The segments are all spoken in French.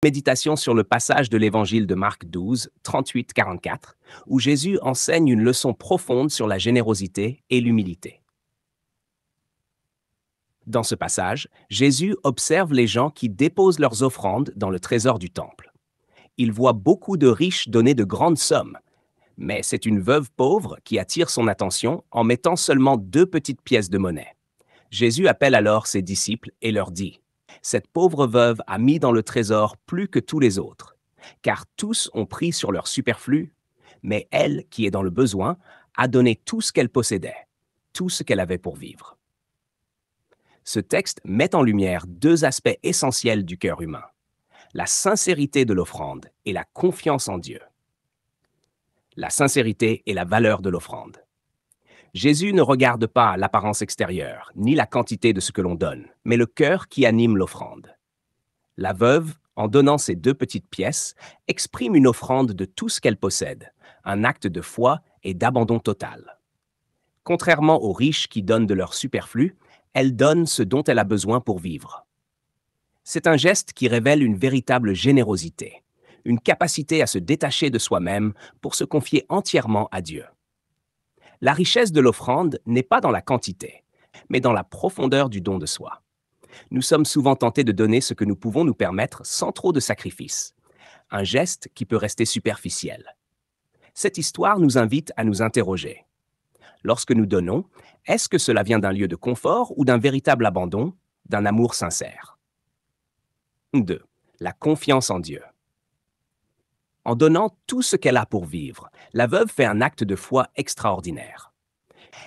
Méditation sur le passage de l'évangile de Marc 12, 38-44, où Jésus enseigne une leçon profonde sur la générosité et l'humilité. Dans ce passage, Jésus observe les gens qui déposent leurs offrandes dans le trésor du temple. Il voit beaucoup de riches donner de grandes sommes, mais c'est une veuve pauvre qui attire son attention en mettant seulement 2 petites pièces de monnaie. Jésus appelle alors ses disciples et leur dit: « Cette pauvre veuve a mis dans le trésor plus que tous les autres, car tous ont pris sur leur superflu, mais elle, qui est dans le besoin, a donné tout ce qu'elle possédait, tout ce qu'elle avait pour vivre. » Ce texte met en lumière 2 aspects essentiels du cœur humain: la sincérité de l'offrande et la confiance en Dieu. La sincérité et la valeur de l'offrande. Jésus ne regarde pas l'apparence extérieure, ni la quantité de ce que l'on donne, mais le cœur qui anime l'offrande. La veuve, en donnant ces 2 petites pièces, exprime une offrande de tout ce qu'elle possède, un acte de foi et d'abandon total. Contrairement aux riches qui donnent de leur superflu, elle donne ce dont elle a besoin pour vivre. C'est un geste qui révèle une véritable générosité, une capacité à se détacher de soi-même pour se confier entièrement à Dieu. La richesse de l'offrande n'est pas dans la quantité, mais dans la profondeur du don de soi. Nous sommes souvent tentés de donner ce que nous pouvons nous permettre sans trop de sacrifice, un geste qui peut rester superficiel. Cette histoire nous invite à nous interroger. Lorsque nous donnons, est-ce que cela vient d'un lieu de confort ou d'un véritable abandon, d'un amour sincère? 2. La confiance en Dieu. En donnant tout ce qu'elle a pour vivre, la veuve fait un acte de foi extraordinaire.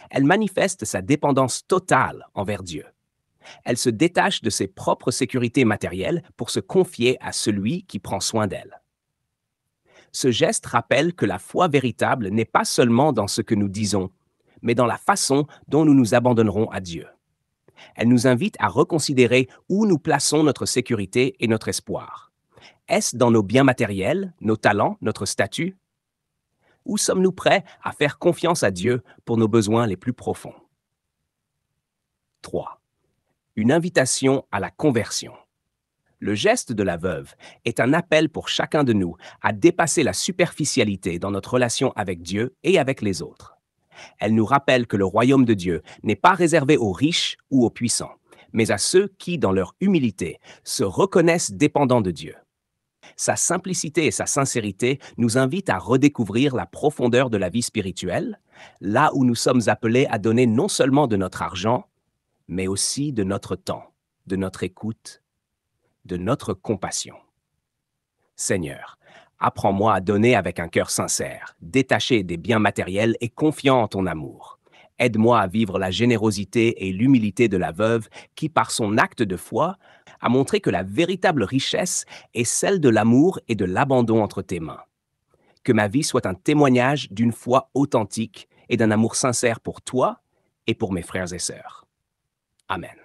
Elle manifeste sa dépendance totale envers Dieu. Elle se détache de ses propres sécurités matérielles pour se confier à celui qui prend soin d'elle. Ce geste rappelle que la foi véritable n'est pas seulement dans ce que nous disons, mais dans la façon dont nous nous abandonnerons à Dieu. Elle nous invite à reconsidérer où nous plaçons notre sécurité et notre espoir. Est-ce dans nos biens matériels, nos talents, notre statut? Ou sommes-nous prêts à faire confiance à Dieu pour nos besoins les plus profonds? 3. Une invitation à la conversion. Le geste de la veuve est un appel pour chacun de nous à dépasser la superficialité dans notre relation avec Dieu et avec les autres. Elle nous rappelle que le royaume de Dieu n'est pas réservé aux riches ou aux puissants, mais à ceux qui, dans leur humilité, se reconnaissent dépendants de Dieu. Sa simplicité et sa sincérité nous invitent à redécouvrir la profondeur de la vie spirituelle, là où nous sommes appelés à donner non seulement de notre argent, mais aussi de notre temps, de notre écoute, de notre compassion. Seigneur, apprends-moi à donner avec un cœur sincère, détaché des biens matériels et confiant en ton amour. Aide-moi à vivre la générosité et l'humilité de la veuve qui, par son acte de foi, a montré que la véritable richesse est celle de l'amour et de l'abandon entre tes mains. Que ma vie soit un témoignage d'une foi authentique et d'un amour sincère pour toi et pour mes frères et sœurs. Amen.